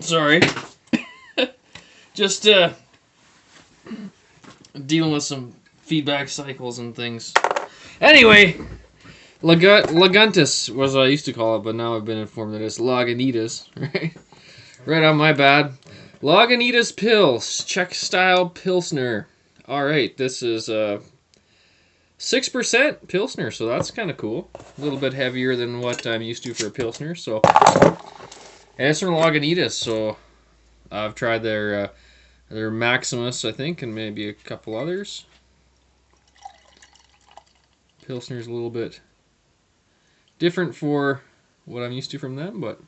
Sorry. Just dealing with some feedback cycles and things. Anyway, Lagunitas was what I used to call it, but now I've been informed that it's Lagunitas. Right? Right on my bad. Lagunitas Pils, Czech style Pilsner. Alright, this is 6% Pilsner, so that's kind of cool. A little bit heavier than what I'm used to for a Pilsner. So, and it's from Lagunitas, so I've tried their Maximus, I think, and maybe a couple others. Pilsner's a little bit different for what I'm used to from them, but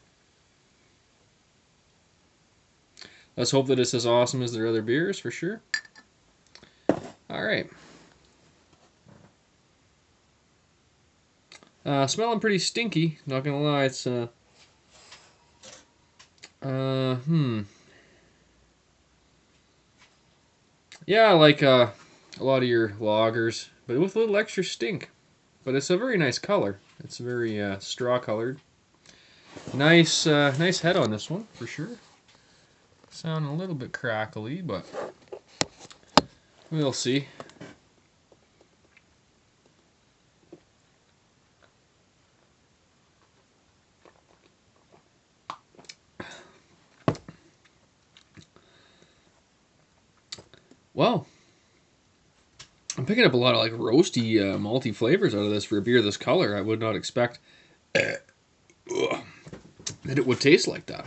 let's hope that it's as awesome as their other beers, for sure. Alright. Smelling pretty stinky, not gonna lie. It's yeah, like a lot of your lagers, but with a little extra stink. But it's a very nice color. It's very straw colored. Nice nice head on this one, for sure. Sounding a little bit crackly, but we'll see. Well, I'm picking up a lot of like roasty, malty flavors out of this for a beer this color. I would not expect that it would taste like that.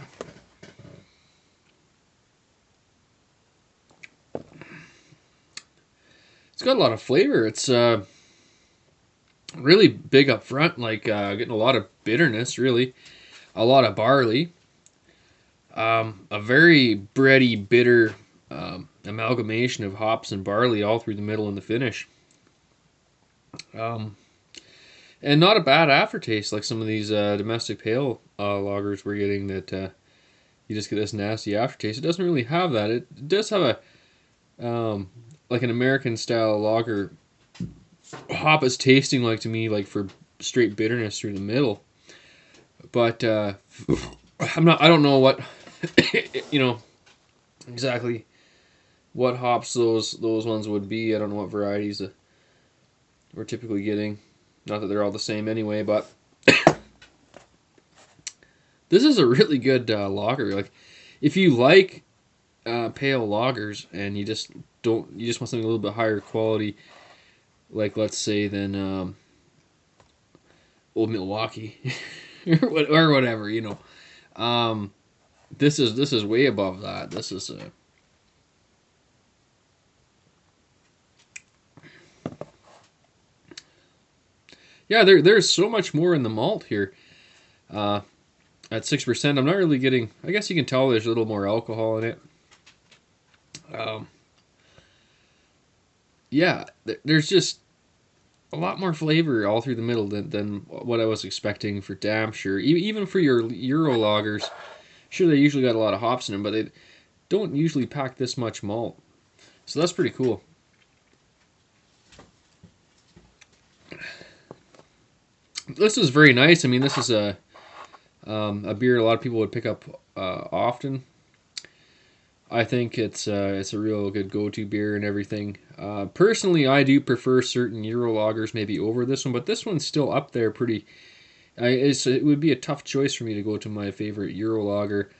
It's got a lot of flavor. It's really big up front, like getting a lot of bitterness, really. A lot of barley. A very bready, bitter amalgamation of hops and barley all through the middle and the finish. And not a bad aftertaste like some of these domestic pale lagers we're getting that you just get this nasty aftertaste. It doesn't really have that. It does have a like an American style lager hop is tasting like to me, like for straight bitterness through the middle. But I don't know what exactly what hops those ones would be. I don't know what varieties that we're typically getting. Not that they're all the same anyway, but this is a really good lager. Like, if you like pale lagers and you just want something a little bit higher quality, like let's say than Old Milwaukee or whatever, this is way above that. This is yeah, there's so much more in the malt here. At 6%, I'm not really getting. I guess you can tell there's a little more alcohol in it. Yeah, there's just a lot more flavor all through the middle than what I was expecting for damn sure. Even for your Euro lagers, sure, they usually got a lot of hops in them, but they don't usually pack this much malt. So that's pretty cool. This is very nice. I mean, this is a beer a lot of people would pick up often. I think it's a real good go-to beer and everything. Personally, I do prefer certain Euro lagers maybe over this one, but this one's still up there pretty. It would be a tough choice for me to go to my favorite Euro lager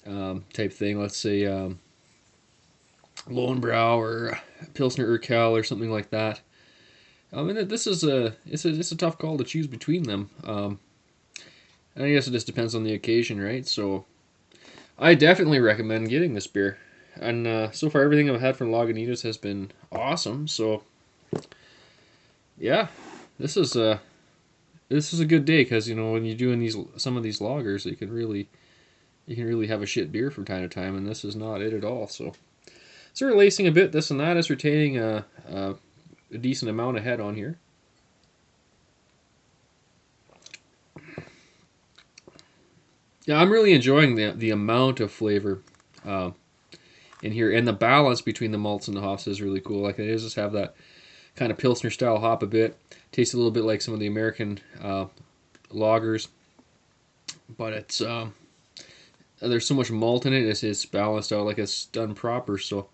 type thing. Let's say Lowenbrau or Pilsner Urquell or something like that. And this is it's a tough call to choose between them. I guess it just depends on the occasion, right? So I definitely recommend getting this beer. And so far, everything I've had from Lagunitas has been awesome. So yeah, this is a good day because when you're doing some of these lagers, you can really have a shit beer from time to time, and this is not it at all. So we're lacing a bit. This and that is retaining a decent amount of head on here. Yeah, I'm really enjoying the amount of flavor in here, and the balance between the malts and the hops is really cool. Like it is just have that kind of Pilsner style hop a bit. Tastes a little bit like some of the American lagers, but it's there's so much malt in it. It's balanced out like it's done proper. So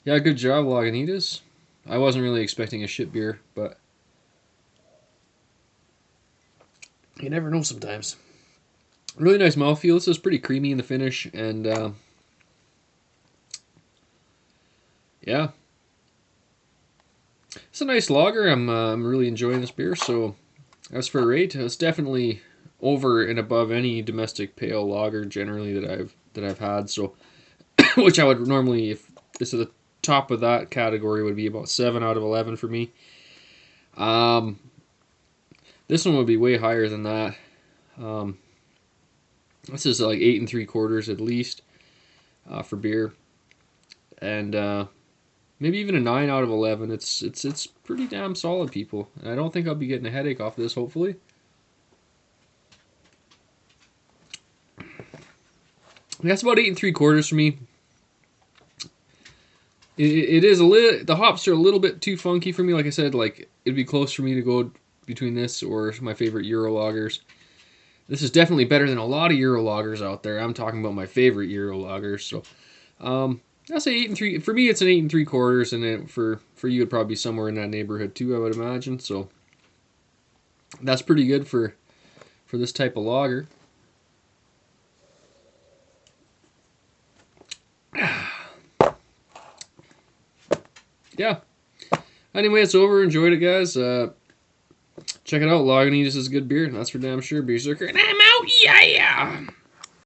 yeah, good job, Lagunitas. I wasn't really expecting a shit beer, but you never know sometimes. Really nice mouthfeel. This is pretty creamy in the finish, and yeah, it's a nice lager. I'm really enjoying this beer. So as for rate, it's definitely over and above any domestic pale lager generally that I've had. So which I would normally, if this is the top of that category, would be about 7 out of 11 for me. This one would be way higher than that. This is like 8 3/4 at least for beer, and maybe even a 9 out of 11. It's pretty damn solid, people. And I don't think I'll be getting a headache off this. Hopefully, that's about 8 3/4 for me. It is a little. The hops are a little bit too funky for me. Like I said, like it'd be close for me to go between this or my favorite Euro lagers. This is definitely better than a lot of Euro lagers out there. I'm talking about my favorite Euro lagers. So, I'll say 8 3. For me, it's an 8 3/4, and for you, it'd probably be somewhere in that neighborhood too. I would imagine. So, that's pretty good for this type of lager. Yeah. Anyway, it's over. Enjoyed it, guys. Check it out. Lagunitas is good beer. That's for damn sure. Beerzerker. And I'm out. Yeah.